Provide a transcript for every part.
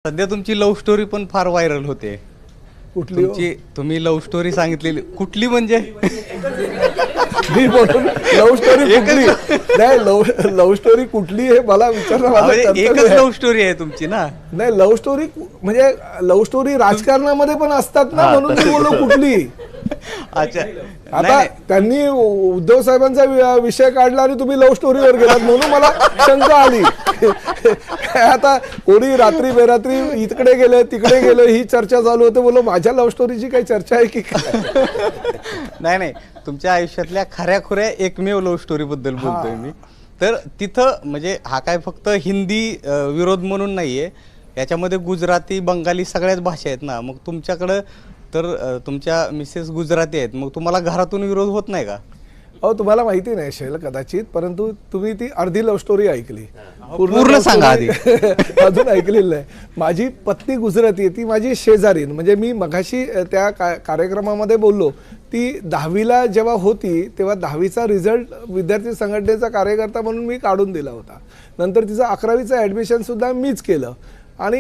सध्या तुमची love story पण फार व्हायरल होते. कुठली हो? तुम्ही लव्ह स्टोरी सांगितलेली कुठली म्हणजे? मी बोलून लव्ह स्टोरी कुठली नाही, लव्ह स्टोरी कुठली हे मला विचारणं माझं कर्तव्य एकच आहे. लव्ह स्टोरी आहे तुमची ना? नाही, लव्ह स्टोरी म्हणजे लव्ह स्टोरी राजकारणामध्ये पण असतात ना, म्हणून मी बोललो कुठली. अच्छा, आता त्यांनी उद्धव साहेबांचा विषय काढला आणि तुम्ही लव्ह स्टोरीवर गेलात म्हणून मला शंका आली. आता कोणी रात्री बेरात्री इकडे गेलं तिकडे गेलं ही चर्चा चालू होते, बोलो माझ्या लव्ह स्टोरीची काही चर्चा आहे की काय? नाही, तुमच्या आयुष्यातल्या खऱ्याखुऱ्या एकमेव लव्ह स्टोरी बद्दल बोलतोय मी. तर तिथं म्हणजे हा काय फक्त हिंदी विरोध म्हणून नाहीये, याच्यामध्ये गुजराती बंगाली सगळ्याच भाषा आहेत ना. मग तुमच्याकडं तर तुमच्या मिसेस गुजराती आहेत, मग तुम्हाला घरातून विरोध होत नाही का? अहो, तुम्हाला माहिती नाही असेल कदाचित, परंतु तुम्ही ती अर्धी लव्ह स्टोरी ऐकली, पूर्ण सांगा आधी. अजून ऐकलेलं नाही. माझी पत्नी गुजराती आहे, ती माझी शेजारीन. म्हणजे मी मगाशी त्या कार्यक्रमामध्ये बोललो, ती 10वीला जेव्हा होती तेव्हा 10वीचा रिझल्ट विद्यार्थी संघटनेचा कार्यकर्ता म्हणून मी काढून दिला होता. नंतर तिचं 11वीचं ॲडमिशन सुद्धा मीच केलं आणि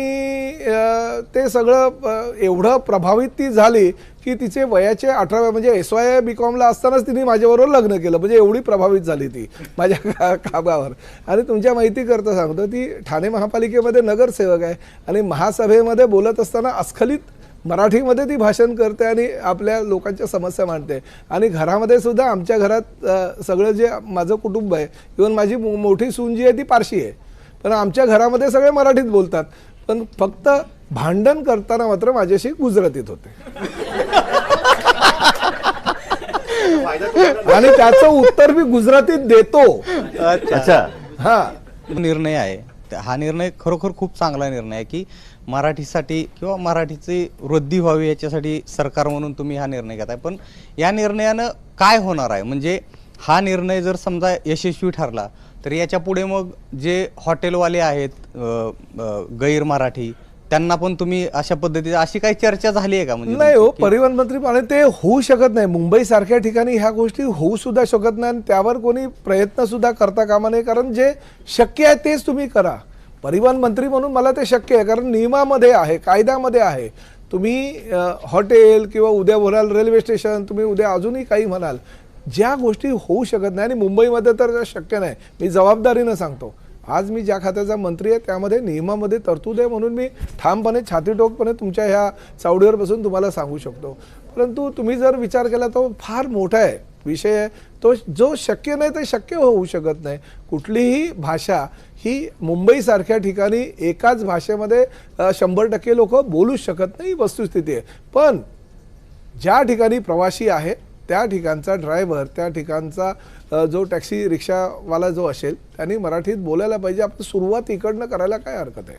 ते सगळं एवढं प्रभावित ती झाली की तिचे वयाचे 18 म्हणजे SY BComला असतानाच तिने माझ्याबरोबर लग्न केलं. म्हणजे एवढी प्रभावित झाली ती माझ्या कामावर. आणि तुमच्या माहितीकरता सांगतो, ती ठाणे महापालिकेमध्ये नगरसेवक आहे आणि महासभेमध्ये बोलत असताना अस्खलित मराठीमध्ये ती भाषण करते आणि आपल्या लोकांच्या समस्या मांडते. आणि घरामध्ये सुद्धा आमच्या घरात सगळं जे माझं कुटुंब आहे, इव्हन माझी मोठी सून जी आहे ती पारशी आहे, पण आमच्या घरामध्ये सगळे मराठीत बोलतात. पण फक्त भांडण करताना मात्र माझ्याशी गुजरातीत होते. आणि त्याचं उत्तर मी गुजरातीत देतो. अच्छा, हा निर्णय आहे, हा निर्णय खरोखर खूप चांगला निर्णय आहे की मराठीसाठी किंवा मराठीची वृद्धी व्हावी याच्यासाठी सरकार म्हणून तुम्ही हा निर्णय घेताय. पण या निर्णयानं काय होणार आहे? म्हणजे हा निर्णय जर समजा यशस्वी ठरला तर याच्या पुढे मग जे हॉटेलवाले आहेत गैर मराठी, त्यांना पण तुम्ही अशा पद्धतीची अशी काही चर्चा झाली आहे का? म्हणजे नाही हो, परिवहन मंत्री आणि ते होऊ शकत नाही. मुंबई सारख्या ठिकाणी ह्या गोष्टी होऊ सुद्धा शकत नाही आणि त्यावर कोणी प्रयत्न सुद्धा करता कामा नये. कारण जे शक्य आहे तेच तुम्ही करा. परिवहन मंत्री म्हणून मला ते शक्य आहे, कारण नियमामध्ये आहे, कायद्यामध्ये आहे. तुम्ही हॉटेल किंवा उद्या बोलाल रेल्वे स्टेशन, तुम्ही उद्या अजूनही काही म्हणाल, ज्या गोष्टी होऊ शकत नाही आणि मुंबईमध्ये तर शक्य नाही. मी जबाबदारीनं सांगतो, आज मी ज्या खात्याचा मंत्री आहे त्यामध्ये नियमामध्ये तरतूद आहे म्हणून मी ठामपणे छातीटोकपणे तुमच्या ह्या चावडीवर बसून तुम्हाला सांगू शकतो. परंतु तुम्ही जर विचार केला तो फार मोठा आहे विषय आहे, तो जो शक्य नाही ते शक्य होऊ शकत नाही. कुठलीही भाषा ही मुंबईसारख्या ठिकाणी एकाच भाषेमध्ये 100% लोक बोलूच शकत नाही, वस्तुस्थिती आहे. पण ज्या ठिकाणी प्रवासी आहे त्या ठिकाणचा ड्रायव्हर, त्या ठिकाणचा जो टॅक्सी रिक्षावाला जो असेल त्यांनी मराठीत बोलायला पाहिजे. आपण सुरुवात इकडनं करायला काय हरकत आहे?